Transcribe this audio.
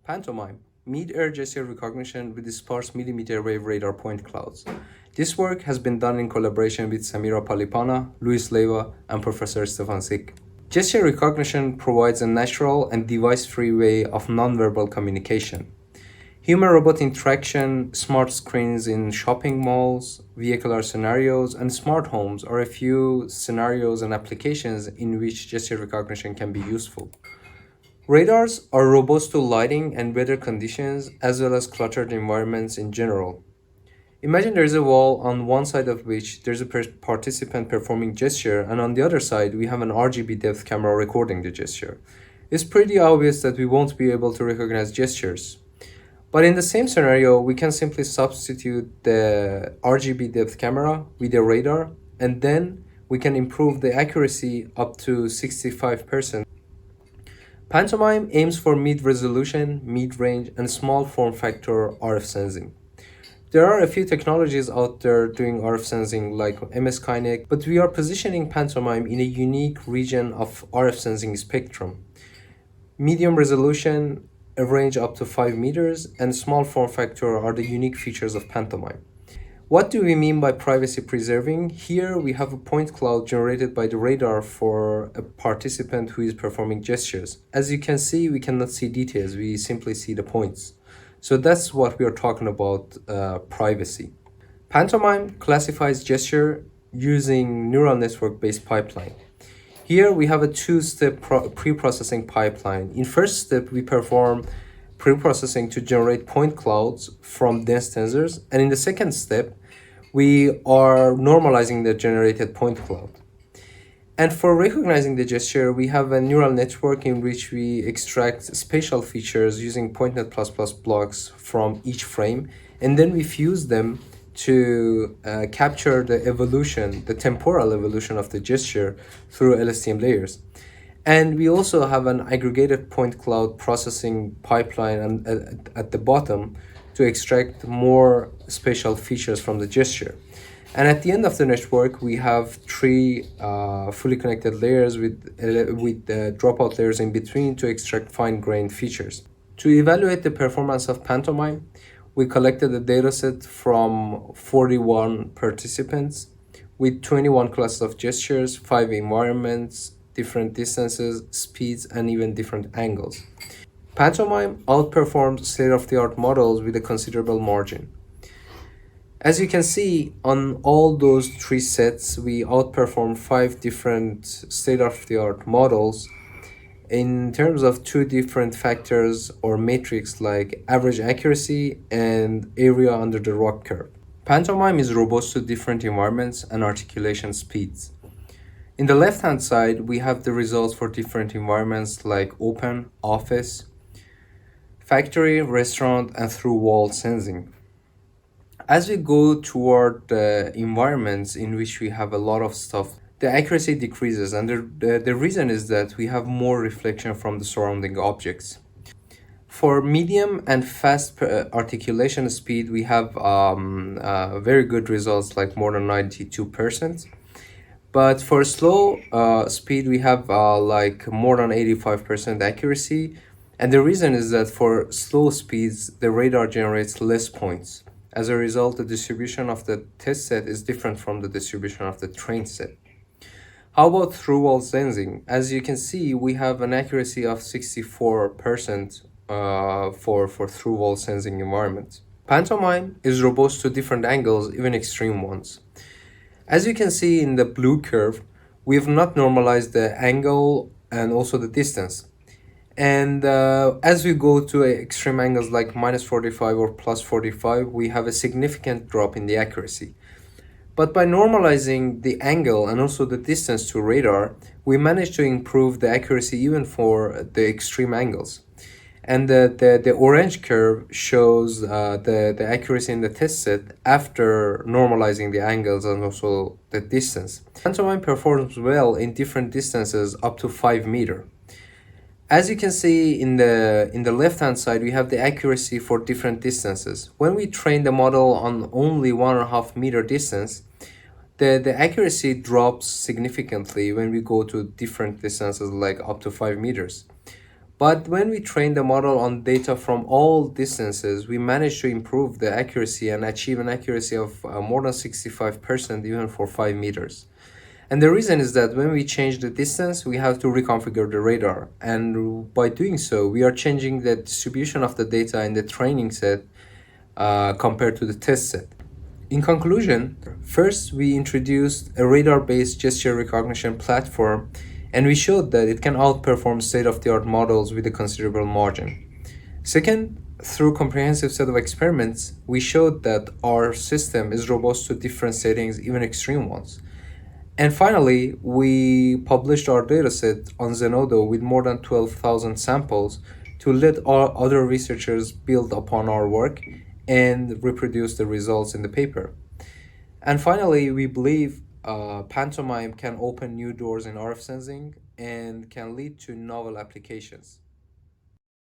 Pantomime, mid-air gesture recognition with the sparse millimeter wave radar point clouds. This work has been done in collaboration with Sameera Palipana, Leiva, and Professor Stephan Sigg. Gesture recognition provides a natural and device-free way of non-verbal communication. Human-robot interaction, smart screens in shopping malls, vehicular scenarios, and smart homes are a few scenarios and applications in which gesture recognition can be useful. Radars are robust to lighting and weather conditions, as well as cluttered environments in general. Imagine there is a wall on one side of which there's a participant performing gesture, and on the other side we have an RGB depth camera recording the gesture. It's pretty obvious that we won't be able to recognize gestures. But in the same scenario, we can simply substitute the RGB depth camera with a radar, and then we can improve the accuracy up to 65%. Pantomime aims for mid-resolution, mid-range, and small form factor RF sensing. There are a few technologies out there doing RF sensing like MS-Kinect, but we are positioning Pantomime in a unique region of RF sensing spectrum. Medium resolution, a range up to 5 meters, and small form factor are the unique features of Pantomime. What do we mean by privacy preserving? Here we have a point cloud generated by the radar for a participant who is performing gestures. As you can see, we cannot see details, we simply see the points. So that's what we are talking about, privacy. Pantomime classifies gesture using neural network based pipeline. Here we have a two-step pre-processing pipeline. In first step, we perform pre-processing to generate point clouds from dense tensors, and in the second step, we are normalizing the generated point cloud. And for recognizing the gesture, we have a neural network in which we extract spatial features using PointNet++ blocks from each frame, and then we fuse them to capture the evolution, the temporal evolution of the gesture through LSTM layers. And we also have an aggregated point cloud processing pipeline at the bottom to extract more spatial features from the gesture. And at the end of the network, we have three fully connected layers with dropout layers in between to extract fine-grained features. To evaluate the performance of Pantomime, we collected a dataset from 41 participants with 21 classes of gestures, 5 environments, different distances, speeds, and even different angles. Pantomime outperforms state-of-the-art models with a considerable margin. As you can see, on all those 3 sets, we outperform 5 different state-of-the-art models in terms of 2 different factors or metrics like average accuracy and area under the ROC curve. Pantomime is robust to different environments and articulation speeds. In the left-hand side, we have the results for different environments like open, office, factory, restaurant, and through-wall sensing. As we go toward the environments in which we have a lot of stuff, the accuracy decreases, and the reason is that we have more reflection from the surrounding objects. For medium and fast articulation speed, we have very good results, like more than 92%. But for slow speed, we have like more than 85% accuracy. And the reason is that for slow speeds, the radar generates less points. As a result, the distribution of the test set is different from the distribution of the trained set. How about through-wall sensing? As you can see, we have an accuracy of 64% for through-wall sensing environments. Pantomime is robust to different angles, even extreme ones. As you can see in the blue curve, we have not normalized the angle and also the distance. And as we go to extreme angles like -45 or +45, we have a significant drop in the accuracy. But by normalizing the angle and also the distance to radar, we managed to improve the accuracy even for the extreme angles. And the orange curve shows the accuracy in the test set after normalizing the angles and also the distance. Pantomime performs well in different distances up to 5 meters. As you can see in the left-hand side, we have the accuracy for different distances. When we train the model on only 1.5 meter distance, the accuracy drops significantly when we go to different distances like up to 5 meters. But when we trained the model on data from all distances, we managed to improve the accuracy and achieve an accuracy of more than 65% even for 5 meters. And the reason is that when we change the distance, we have to reconfigure the radar. And by doing so, we are changing the distribution of the data in the training set compared to the test set. In conclusion, first we introduced a radar-based gesture recognition platform, and we showed that it can outperform state-of-the-art models with a considerable margin. Second, through a comprehensive set of experiments, we showed that our system is robust to different settings, even extreme ones. And finally, we published our dataset on Zenodo with more than 12,000 samples to let our other researchers build upon our work and reproduce the results in the paper. And finally, we believe Pantomime can open new doors in RF sensing and can lead to novel applications.